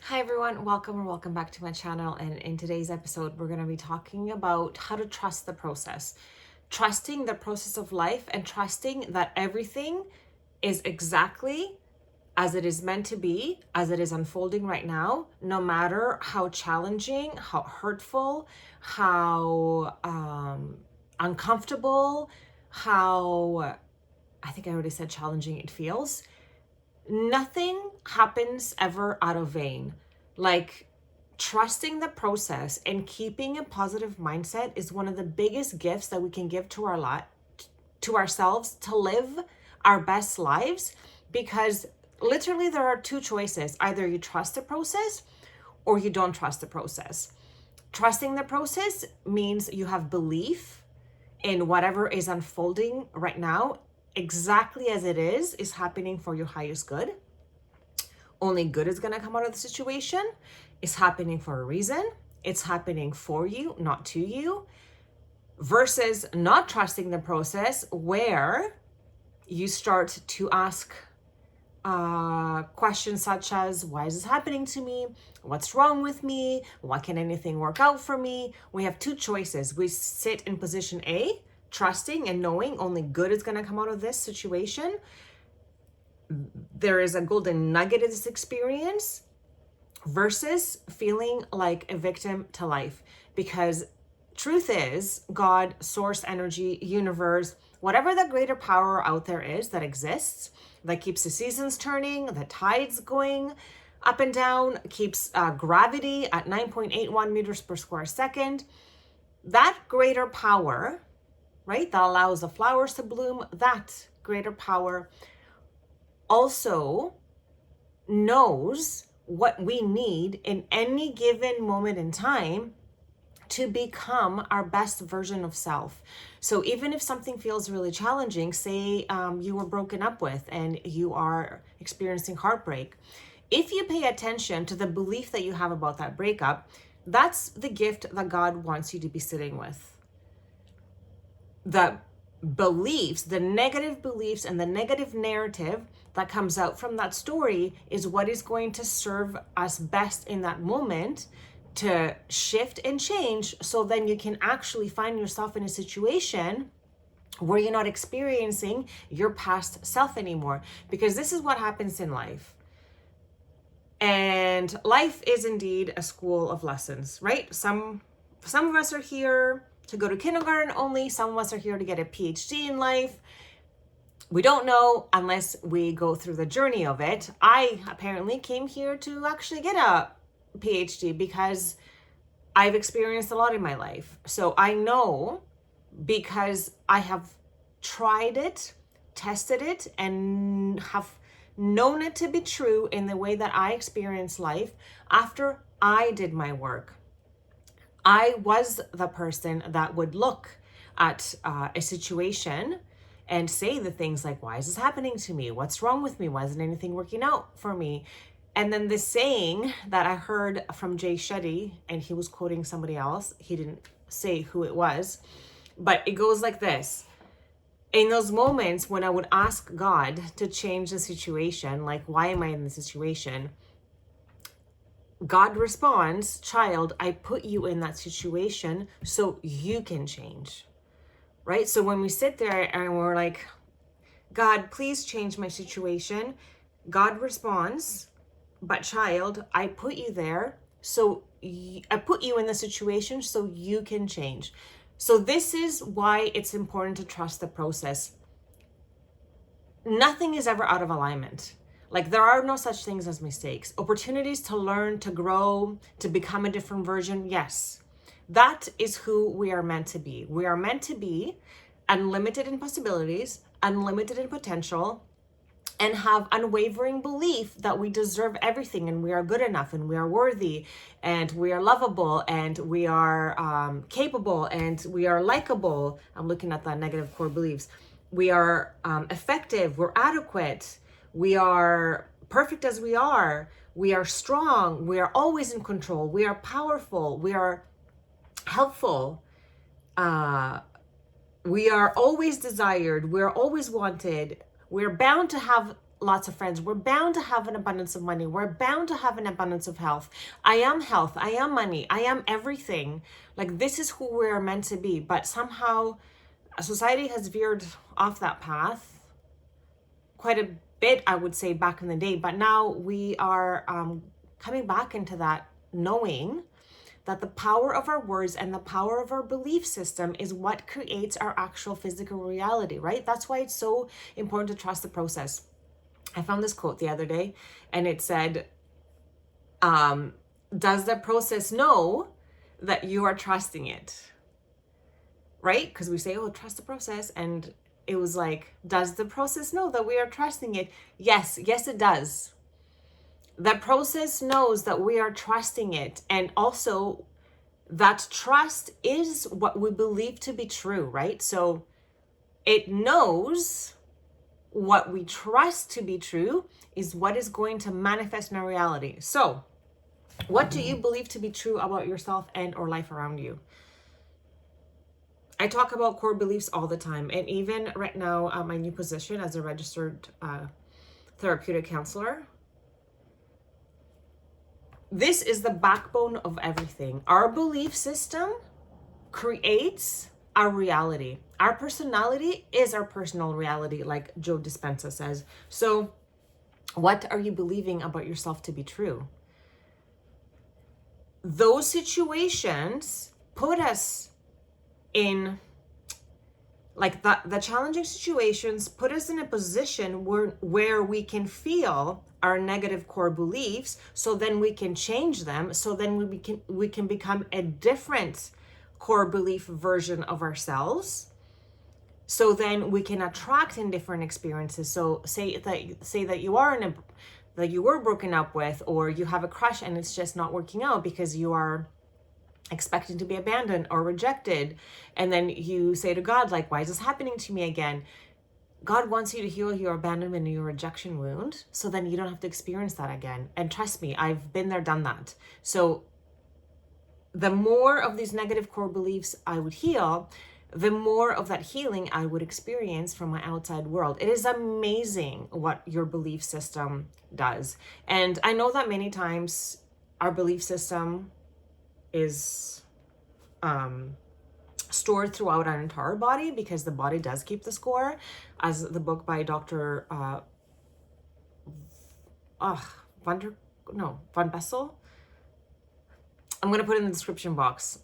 Hi everyone, welcome back to my channel. And in today's episode, we're going to be talking about how to trust the process. Trusting the process of life and trusting that everything is exactly as it is meant to be, as it is unfolding right now, no matter how challenging, how hurtful, how uncomfortable, how, I think I already said challenging it feels. Nothing happens ever out of vain. Like, trusting the process and keeping a positive mindset is one of the biggest gifts that we can give to our lot to ourselves to live our best lives, because literally there are two choices. Either you trust the process or you don't trust the process. Trusting the process means you have belief in whatever is unfolding right now, exactly as it is happening for your highest good. Only good is going to come out of the situation. It's happening for a reason. It's happening for you, not to you. Versus not trusting the process, where you start to ask questions such as, why is this happening to me? What's wrong with me? Why can't anything work out for me? We have two choices. We sit in position A, trusting and knowing only good is going to come out of this situation. There is a golden nugget in this experience, versus feeling like a victim to life. Because truth is, God, source, energy, universe, whatever the greater power out there is that exists, that keeps the seasons turning, the tides going up and down, keeps gravity at 9.81 meters per square second, that greater power, right, that allows the flowers to bloom, that greater power also knows what we need in any given moment in time to become our best version of self. So even if something feels really challenging, say you were broken up with and you are experiencing heartbreak, if you pay attention to the belief that you have about that breakup, that's the gift that God wants you to be sitting with. The beliefs, the negative beliefs and the negative narrative that comes out from that story is what is going to serve us best in that moment to shift and change, so then you can actually find yourself in a situation where you're not experiencing your past self anymore. Because this is what happens in life. And life is indeed a school of lessons, right? Some of us are here to go to kindergarten only. Some of us are here to get a PhD in life. We don't know unless we go through the journey of it. I apparently came here to actually get a PhD because I've experienced a lot in my life. So I know, because I have tried it, tested it, and have known it to be true in the way that I experience life after I did my work. I was the person that would look at a situation and say the things like, why is this happening to me? What's wrong with me? Why isn't anything working out for me? And then this saying that I heard from Jay Shetty, and he was quoting somebody else. He didn't say who it was, but it goes like this. In those moments when I would ask God to change the situation, like, why am I in this situation? God responds, child, I put you in that situation so you can change, right? So when we sit there and we're like, God, please change my situation, God responds, but child, I put you there, so I put you in the situation so you can change. So this is why it's important to trust the process. Nothing is ever out of alignment. Like, there are no such things as mistakes. Opportunities to learn, to grow, to become a different version, yes. That is who we are meant to be. We are meant to be unlimited in possibilities, unlimited in potential, and have unwavering belief that we deserve everything, and we are good enough, and we are worthy, and we are lovable, and we are capable, and we are likable. I'm looking at the negative core beliefs. We are effective, we're adequate, we are perfect as we are strong, we are always in control, we are powerful, we are helpful, we are always desired, we're always wanted, we're bound to have lots of friends. We're bound to have an abundance of money. We're bound to have an abundance of health. I am health. I am money. I am everything. Like, this is who we're meant to be. But somehow society has veered off that path quite a bit, I would say, back in the day. But now we are coming back into that, knowing that the power of our words and the power of our belief system is what creates our actual physical reality, right? That's why it's so important to trust the process. I found this quote the other day, and it said, does the process know that you are trusting it? Right? Because we say, oh, trust the process. And it was like, does the process know that we are trusting it? Yes, it does. That process knows that we are trusting it. And also, that trust is what we believe to be true, right? So it knows what we trust to be true is what is going to manifest in our reality. So what do you believe to be true about yourself and or life around you? I talk about core beliefs all the time. And even right now, my new position as a registered therapeutic counselor, this is the backbone of everything. Our belief system creates our reality. Our personality is our personal reality, like Joe Dispenza says. So what are you believing about yourself to be true? Those situations put us in, like, the challenging situations put us in a position where we can feel our negative core beliefs, so then we can change them, so then we can become a different core belief version of ourselves, so then we can attract in different experiences. So say that you are that you were broken up with, or you have a crush and it's just not working out because you are expecting to be abandoned or rejected, and then you say to God, like, why is this happening to me again? God wants you to heal your abandonment and your rejection wound, so then you don't have to experience that again. And trust me, I've been there, done that. So the more of these negative core beliefs I would heal, the more of that healing I would experience from my outside world. It is amazing what your belief system does. And I know that many times our belief system is stored throughout our entire body, because the body does keep the score, as the book by Dr. Von Bessel. I'm going to put it in the description box.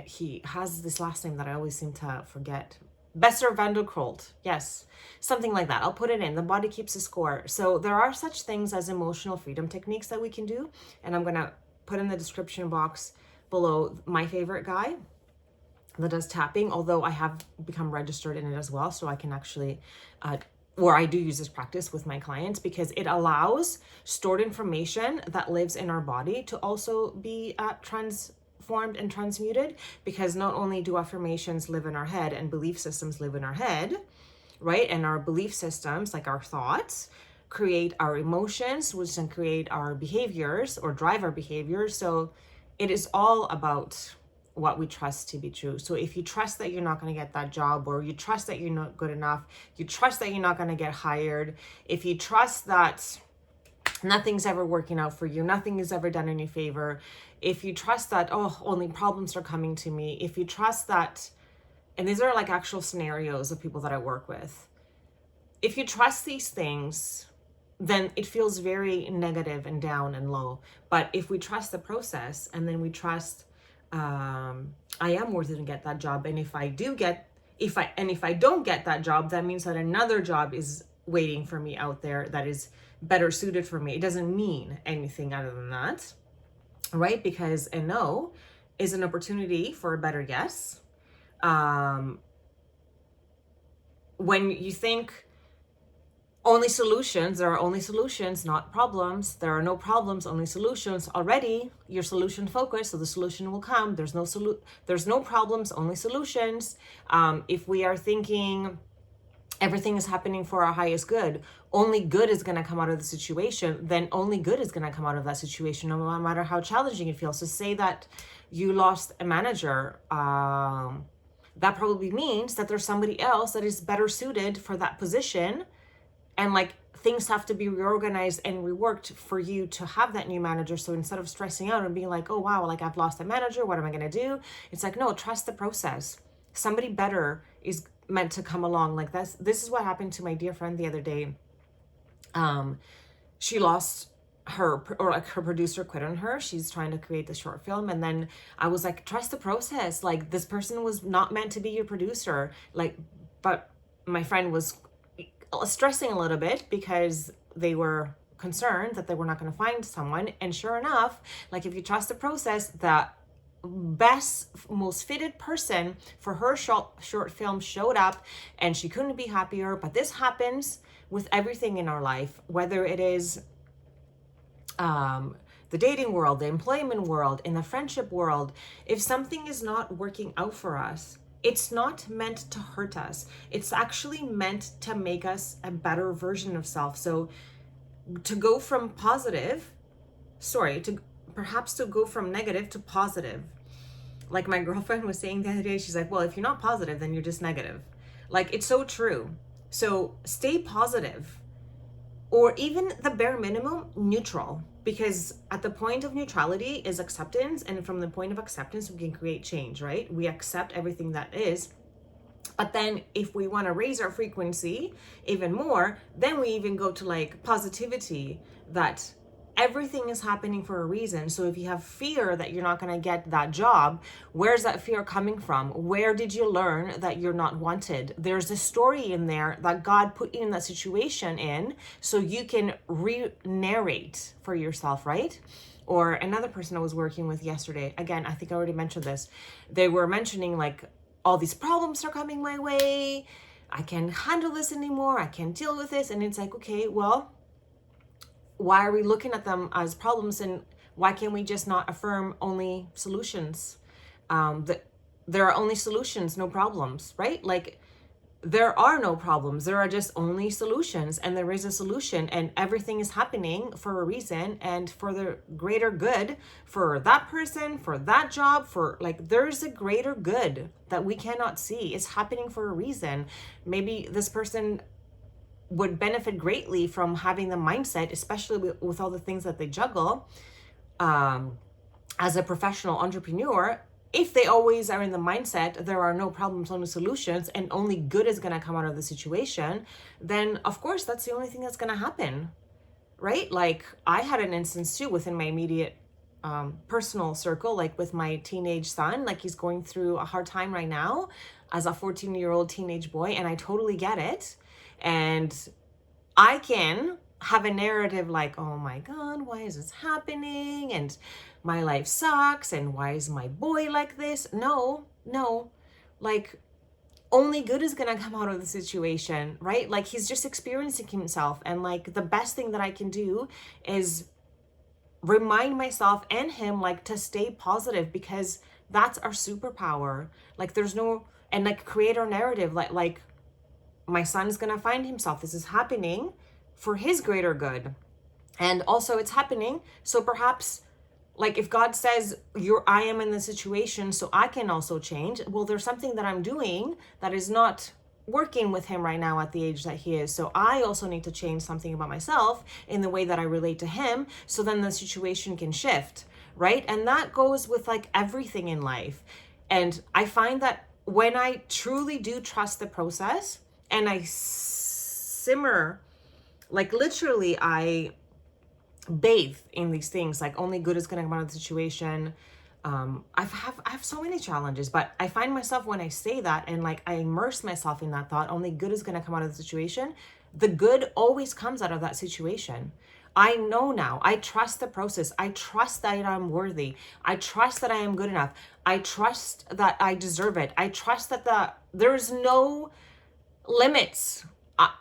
He has this last name that I always seem to forget. Bessel van der Kolk. Yes, something like that. I'll put it in. The body keeps a score. So there are such things as emotional freedom techniques that we can do. And I'm going to put in the description box below my favorite guy that does tapping, although I have become registered in it as well. So I can actually, or I do use this practice with my clients, because it allows stored information that lives in our body to also be transformed and transmuted, because not only do affirmations live in our head and belief systems live in our head, right? And our belief systems, like our thoughts, create our emotions, which then create our behaviors or drive our behaviors. So it is all about what we trust to be true. So if you trust that you're not going to get that job, or you trust that you're not good enough, you trust that you're not going to get hired, if you trust that nothing's ever working out for you, nothing is ever done in your favor, if you trust that, oh, only problems are coming to me, if you trust that, and these are like actual scenarios of people that I work with, if you trust these things, then it feels very negative and down and low. But if we trust the process, and then we trust, I am worthy to get that job, and if I don't get that job, that means that another job is waiting for me out there that is better suited for me. It doesn't mean anything other than that, right? Because a no is an opportunity for a better yes. When you think only solutions, there are only solutions, not problems. There are no problems, only solutions. Already you're solution focused, so the solution will come. There's no problems, only solutions. If we are thinking everything is happening for our highest good, only good is going to come out of the situation, then only good is going to come out of that situation, no matter how challenging it feels. So say that you lost a manager, that probably means that there's somebody else that is better suited for that position. And like things have to be reorganized and reworked for you to have that new manager. So instead of stressing out and being like, oh wow, like I've lost a manager, what am I going to do? It's like, no, trust the process. Somebody better is meant to come along. Like this is what happened to my dear friend the other day. She lost her producer quit on her. She's trying to create the short film, and then I was like, trust the process. Like, this person was not meant to be your producer. Like, but my friend was stressing a little bit because they were concerned that they were not going to find someone. And sure enough, like, if you trust the process, the best, most fitted person for her short film showed up, and she couldn't be happier. But this happens with everything in our life, whether it is the dating world, the employment world, in the friendship world. If something is not working out for us, it's not meant to hurt us. It's actually meant to make us a better version of self. So to go from perhaps to go from negative to positive. Like my girlfriend was saying the other day, she's like, well, if you're not positive, then you're just negative. Like, it's so true. So stay positive, or even the bare minimum, neutral, because at the point of neutrality is acceptance. And from the point of acceptance, we can create change, right? We accept everything that is. But then if we want to raise our frequency even more, then we even go to like positivity, that everything is happening for a reason. So if you have fear that you're not going to get that job, where's that fear coming from? Where did you learn that you're not wanted? There's a story in there that God put you in that situation in, so you can re-narrate for yourself, right? Or another person I was working with yesterday, again, I think I already mentioned this. They were mentioning like, all these problems are coming my way. I can't handle this anymore. I can't deal with this. And it's like, okay, well, why are we looking at them as problems, and why can't we just not affirm only solutions? That there are only solutions, no problems, right? Like, there are no problems. There are just only solutions, and there is a solution, and everything is happening for a reason and for the greater good, for that person, for that job, for like, there's a greater good that we cannot see. It's happening for a reason. Maybe this person would benefit greatly from having the mindset, especially with all the things that they juggle as a professional entrepreneur. If they always are in the mindset, there are no problems, only solutions, and only good is going to come out of the situation, then of course that's the only thing that's going to happen, right? Like, I had an instance too within my immediate personal circle, like with my teenage son. Like, he's going through a hard time right now as a 14-year-old teenage boy, and I totally get it. And I can have a narrative like, oh my God, why is this happening? And my life sucks. And why is my boy like this? No, like, only good is going to come out of the situation, right? Like, he's just experiencing himself. And like, the best thing that I can do is remind myself and him, like, to stay positive, because that's our superpower. Like, there's no, and like, create our narrative. Like, my son's going to find himself. This is happening for his greater good. And also it's happening. So perhaps, like, if God says I am in the situation, so I can also change. Well, there's something that I'm doing that is not working with him right now at the age that he is. So I also need to change something about myself in the way that I relate to him. So then the situation can shift, right? And that goes with like everything in life. And I find that when I truly do trust the process, and I simmer, like, literally I bathe in these things, like, only good is going to come out of the situation. I have so many challenges, but I find myself, when I say that and like I immerse myself in that thought, only good is going to come out of the situation, the good always comes out of that situation. I know now. I trust the process. I trust that I'm worthy. I trust that I am good enough. I trust that I deserve it. I trust that there's no limits.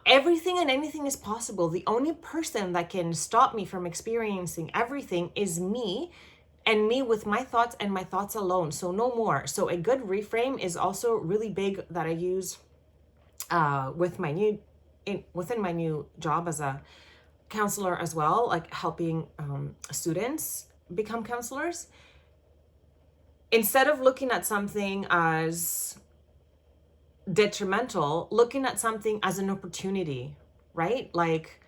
Everything and anything is possible. The only person that can stop me from experiencing everything is me, and me with my thoughts and my thoughts alone. So no more. So a good reframe is also really big that I use within my new job as a counselor as well, like helping students become counselors. Instead of looking at something as detrimental, looking at something as an opportunity, right? Like,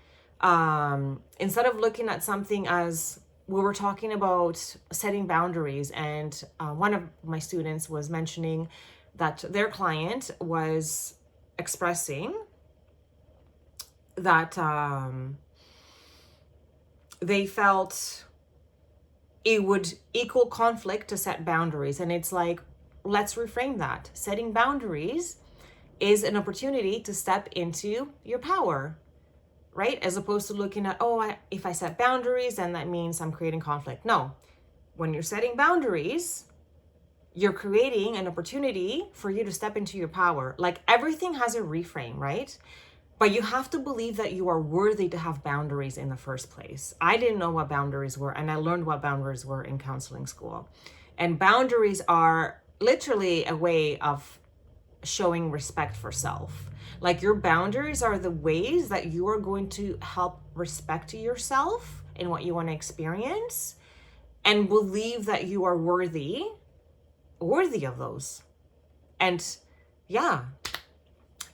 Instead of looking at something as, we were talking about setting boundaries, and one of my students was mentioning that their client was expressing that they felt it would equal conflict to set boundaries. And it's like, let's reframe that. Setting boundaries is an opportunity to step into your power, right? As opposed to looking at, oh, if I set boundaries, then that means I'm creating conflict. No, when you're setting boundaries, you're creating an opportunity for you to step into your power. Like, everything has a reframe, right? But you have to believe that you are worthy to have boundaries in the first place. I didn't know what boundaries were, and I learned what boundaries were in counseling school. And boundaries are literally a way of showing respect for self. Like, your boundaries are the ways that you are going to help respect yourself and what you want to experience, and believe that you are worthy of those. And yeah,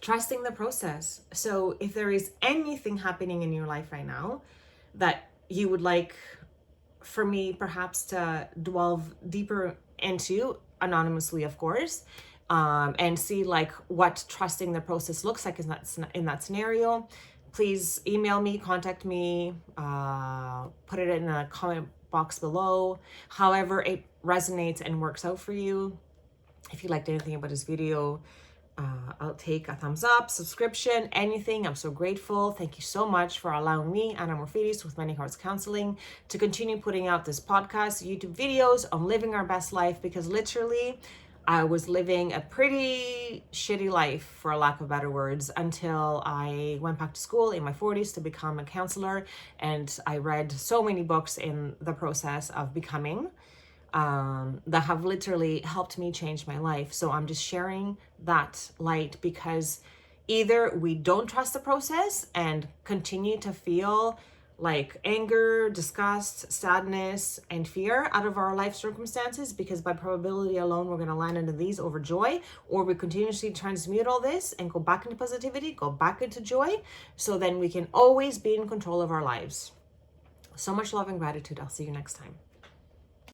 trusting the process. So if there is anything happening in your life right now that you would like for me perhaps to delve deeper into, anonymously of course, and see like what trusting the process looks like in that scenario, please email me, contact me, put it in a comment box below, however it resonates and works out for you. If you liked anything about this video, I'll take a thumbs up, subscription, anything. I'm so grateful. Thank you so much for allowing me, Anna Morfidis with Many Hearts Counseling, to continue putting out this podcast, YouTube videos on living our best life, because literally I was living a pretty shitty life, for a lack of better words, until I went back to school in my 40s to become a counselor. And I read so many books in the process of becoming that have literally helped me change my life. So I'm just sharing that light, because either we don't trust the process and continue to feel like anger, disgust, sadness, and fear out of our life circumstances, because by probability alone we're going to land into these over joy, or we continuously transmute all this and go back into positivity, go back into joy, so then we can always be in control of our lives. So much love and gratitude. I'll see you next time.